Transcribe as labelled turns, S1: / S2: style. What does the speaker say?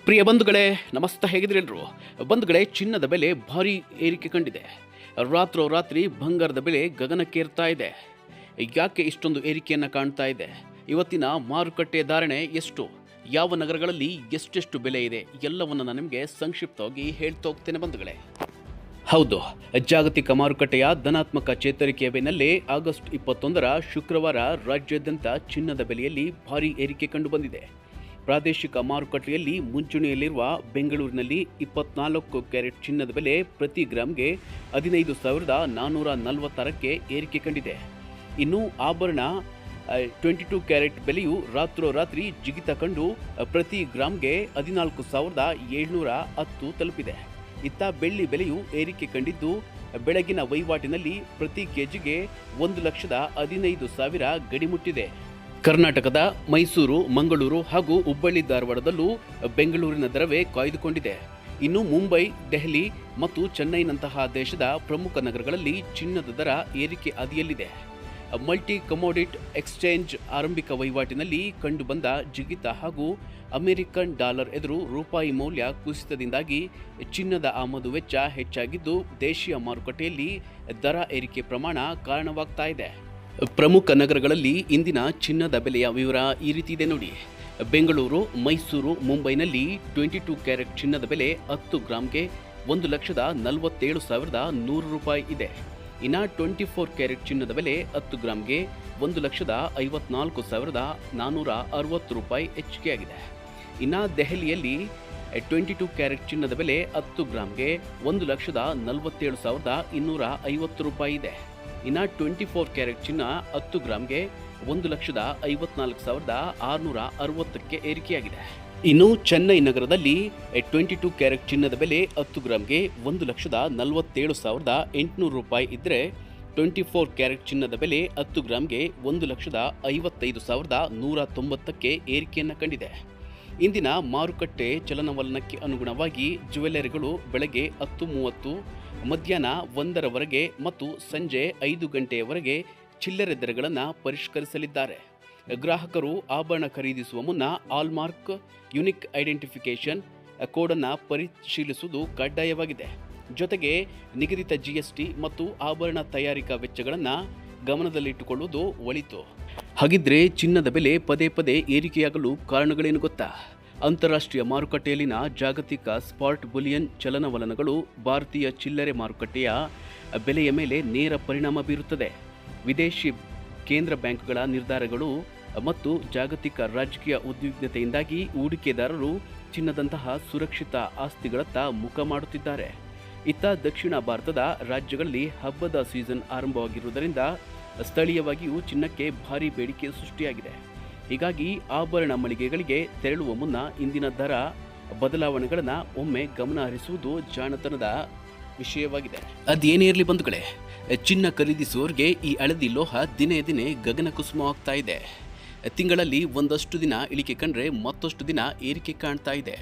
S1: ಪ್ರಿಯ ಬಂಧುಗಳೇ, ನಮಸ್ತೆ. ಹೇಗಿದ್ರೆಲ್ಲರೂ? ಬಂಧುಗಳೇ, ಚಿನ್ನದ ಬೆಲೆ ಭಾರಿ ಏರಿಕೆ ಕಂಡಿದೆ. ರಾತ್ರೋರಾತ್ರಿ ಬಂಗಾರದ ಬೆಲೆ ಗಗನಕ್ಕೇರ್ತಾ ಇದೆ. ಯಾಕೆ ಇಷ್ಟೊಂದು ಏರಿಕೆಯನ್ನು ಕಾಣ್ತಾ ಇದೆ? ಇವತ್ತಿನ ಮಾರುಕಟ್ಟೆ ಧಾರಣೆ ಎಷ್ಟು, ಯಾವ ನಗರಗಳಲ್ಲಿ ಎಷ್ಟೆಷ್ಟು ಬೆಲೆ ಇದೆ, ಎಲ್ಲವನ್ನು ನಾನು ನಿಮಗೆ ಸಂಕ್ಷಿಪ್ತವಾಗಿ ಹೇಳ್ತಾ ಹೋಗ್ತೇನೆ ಬಂಧುಗಳೇ. ಹೌದು, ಜಾಗತಿಕ ಮಾರುಕಟ್ಟೆಯ ಧನಾತ್ಮಕ ಚೇತರಿಕೆಯ ಬೆನ್ನಲ್ಲೇ ಆಗಸ್ಟ್ 21ರ ಶುಕ್ರವಾರ ರಾಜ್ಯಾದ್ಯಂತ ಚಿನ್ನದ ಬೆಲೆಯಲ್ಲಿ ಭಾರಿ ಏರಿಕೆ ಕಂಡುಬಂದಿದೆ. ಪ್ರಾದೇಶಿಕ ಮಾರುಕಟ್ಟೆಯಲ್ಲಿ ಮುಂಚೂಣಿಯಲ್ಲಿರುವ ಬೆಂಗಳೂರಿನಲ್ಲಿ 24 ಕ್ಯಾರೆಟ್ ಚಿನ್ನದ ಬೆಲೆ ಪ್ರತಿ ಗ್ರಾಮ್ಗೆ 15,446ಕ್ಕೆ ಏರಿಕೆ ಕಂಡಿದೆ. ಇನ್ನು ಆಭರಣ 22 ಕ್ಯಾರೆಟ್ ಬೆಲೆಯು ರಾತ್ರೋರಾತ್ರಿ ಜಿಗಿತ ಕಂಡು ಪ್ರತಿ ಗ್ರಾಮ್ಗೆ 14,710 ತಲುಪಿದೆ. ಇತ್ತ ಬೆಳ್ಳಿ ಬೆಲೆಯು ಏರಿಕೆ ಕಂಡಿದ್ದು ಬೆಳಗಿನ ವಹಿವಾಟಿನಲ್ಲಿ ಪ್ರತಿ ಕೆಜಿಗೆ 1,15,000 ಗಡಿ ಮುಟ್ಟಿದೆ. ಕರ್ನಾಟಕದ ಮೈಸೂರು, ಮಂಗಳೂರು ಹಾಗೂ ಹುಬ್ಬಳ್ಳಿ ಧಾರವಾಡದಲ್ಲೂ ಬೆಂಗಳೂರಿನ ದರವೇ ಕಾಯ್ದುಕೊಂಡಿದೆ. ಇನ್ನು ಮುಂಬೈ, ದೆಹಲಿ ಮತ್ತು ಚೆನ್ನೈನಂತಹ ದೇಶದ ಪ್ರಮುಖ ನಗರಗಳಲ್ಲಿ ಚಿನ್ನದ ದರ ಏರಿಕೆ ಹಾದಿಯಲ್ಲಿದೆ. ಮಲ್ಟಿ ಕಮೋಡಿಟಿ ಎಕ್ಸ್ಚೇಂಜ್ ಆರಂಭಿಕ ವಹಿವಾಟಿನಲ್ಲಿ ಕಂಡುಬಂದ ಜಿಗಿತ ಹಾಗೂ ಅಮೆರಿಕನ್ ಡಾಲರ್ ಎದುರು ರೂಪಾಯಿ ಮೌಲ್ಯ ಕುಸಿತದಿಂದಾಗಿ ಚಿನ್ನದ ಆಮದು ವೆಚ್ಚ ಹೆಚ್ಚಾಗಿದ್ದು ದೇಶೀಯ ಮಾರುಕಟ್ಟೆಯಲ್ಲಿ ದರ ಏರಿಕೆ ಪ್ರಮಾಣ ಕಾರಣವಾಗ್ತಾ ಇದೆ. ಪ್ರಮುಖ ನಗರಗಳಲ್ಲಿ ಇಂದಿನ ಚಿನ್ನದ ಬೆಲೆಯ ವಿವರ ಈ ರೀತಿ ಇದೆ ನೋಡಿ. ಬೆಂಗಳೂರು, ಮೈಸೂರು, ಮುಂಬೈನಲ್ಲಿ 22 ಕ್ಯಾರೆಟ್ ಚಿನ್ನದ ಬೆಲೆ 10 ಗ್ರಾಮ್ಗೆ 1,47,100 ರೂಪಾಯಿ ಇದೆ. ಇನ್ನು 24 ಕ್ಯಾರೆಟ್ ಚಿನ್ನದ ಬೆಲೆ 10 ಗ್ರಾಮ್ಗೆ 1,54,460 ರೂಪಾಯಿ ಹೆಚ್ಚಿಗೆಯಾಗಿದೆ. ಇನ್ನು ದೆಹಲಿಯಲ್ಲಿ 22 ಕ್ಯಾರೆಟ್ ಚಿನ್ನದ ಬೆಲೆ 10 ಗ್ರಾಮ್ಗೆ 1,47,250 ರೂಪಾಯಿ ಇದೆ. ಇನ್ನು 24 ಕ್ಯಾರೆಟ್ ಚಿನ್ನ 10 ಗ್ರಾಮ್ಗೆ 1,54,660ಕ್ಕೆ ಏರಿಕೆಯಾಗಿದೆ. ಇನ್ನು ಚೆನ್ನೈ ನಗರದಲ್ಲಿ 22 ಕ್ಯಾರೆಟ್ ಚಿನ್ನದ ಬೆಲೆ 10 ಗ್ರಾಮ್ಗೆ 1,47,800 ರೂಪಾಯಿ ಇದ್ದರೆ 24 ಕ್ಯಾರೆಟ್ ಚಿನ್ನದ ಬೆಲೆ 10 ಗ್ರಾಮ್ಗೆ 1,55,190ಕ್ಕೆ ಏರಿಕೆಯನ್ನು ಕಂಡಿದೆ. ಇಂದಿನ ಮಾರುಕಟ್ಟೆ ಚಲನವಲನಕ್ಕೆ ಅನುಗುಣವಾಗಿ ಜ್ಯುವೆಲ್ಲರಿಗಳು ಬೆಳಗ್ಗೆ 10:30, ಮಧ್ಯಾಹ್ನ 1ರವರೆಗೆ ಮತ್ತು ಸಂಜೆ 5 ಗಂಟೆಯವರೆಗೆ ಚಿಲ್ಲರೆ ದರಗಳನ್ನು ಪರಿಷ್ಕರಿಸಲಿದ್ದಾರೆ. ಗ್ರಾಹಕರು ಆಭರಣ ಖರೀದಿಸುವ ಮುನ್ನ ಹಾಲ್ಮಾರ್ಕ್ ಯುನಿಕ್ ಐಡೆಂಟಿಫಿಕೇಷನ್ ಕೋಡನ್ನು ಪರಿಶೀಲಿಸುವುದು ಕಡ್ಡಾಯವಾಗಿದೆ. ಜೊತೆಗೆ ನಿಗದಿತ GST ಮತ್ತು ಆಭರಣ ತಯಾರಿಕಾ ವೆಚ್ಚಗಳನ್ನು ಗಮನದಲ್ಲಿಟ್ಟುಕೊಳ್ಳುವುದು ಒಳಿತು. ಹಾಗಿದ್ರೆ ಚಿನ್ನದ ಬೆಲೆ ಪದೇ ಪದೇ ಏರಿಕೆಯಾಗಲು ಕಾರಣಗಳೇನು ಗೊತ್ತಾ? ಅಂತಾರಾಷ್ಟ್ರೀಯ ಮಾರುಕಟ್ಟೆಯಲ್ಲಿನ ಜಾಗತಿಕ ಸ್ಪಾಟ್ ಬುಲಿಯನ್ ಚಲನವಲನಗಳು ಭಾರತೀಯ ಚಿಲ್ಲರೆ ಮಾರುಕಟ್ಟೆಯ ಬೆಲೆಯ ಮೇಲೆ ನೇರ ಪರಿಣಾಮ ಬೀರುತ್ತದೆ. ವಿದೇಶಿ ಕೇಂದ್ರ ಬ್ಯಾಂಕ್ಗಳ ನಿರ್ಧಾರಗಳು ಮತ್ತು ಜಾಗತಿಕ ರಾಜಕೀಯ ಉದ್ವಿಗ್ನತೆಯಿಂದಾಗಿ ಹೂಡಿಕೆದಾರರು ಚಿನ್ನದಂತಹ ಸುರಕ್ಷಿತ ಆಸ್ತಿಗಳತ್ತ ಮುಖ ಮಾಡುತ್ತಿದ್ದಾರೆ. ಇತ್ತ ದಕ್ಷಿಣ ಭಾರತದ ರಾಜ್ಯಗಳಲ್ಲಿ ಹಬ್ಬದ ಸೀಸನ್ ಆರಂಭವಾಗಿರುವುದರಿಂದ ಸ್ಥಳೀಯವಾಗಿಯೂ ಚಿನ್ನಕ್ಕೆ ಭಾರಿ ಬೇಡಿಕೆ ಸೃಷ್ಟಿಯಾಗಿದೆ. ಹೀಗಾಗಿ ಆಭರಣ ಮಳಿಗೆಗಳಿಗೆ ತೆರಳುವ ಮುನ್ನ ಇಂದಿನ ದರ ಬದಲಾವಣೆಗಳನ್ನು ಒಮ್ಮೆ ಗಮನ ಹರಿಸುವುದು ಜಾಣತನದ ವಿಷಯವಾಗಿದೆ. ಅದೇನೇ ಇರಲಿ ಬಂಧುಗಳೇ, ಚಿನ್ನ ಖರೀದಿಸುವವರಿಗೆ ಈ ಹಳದಿ ಲೋಹ ದಿನೇ ದಿನೇ ಗಗನ ಕುಸುಮವಾಗ್ತಾ ಇದೆ. ತಿಂಗಳಲ್ಲಿ ಒಂದಷ್ಟು ದಿನ ಇಳಿಕೆ ಕಂಡ್ರೆ ಮತ್ತಷ್ಟು ದಿನ ಏರಿಕೆ ಕಾಣ್ತಾ ಇದೆ.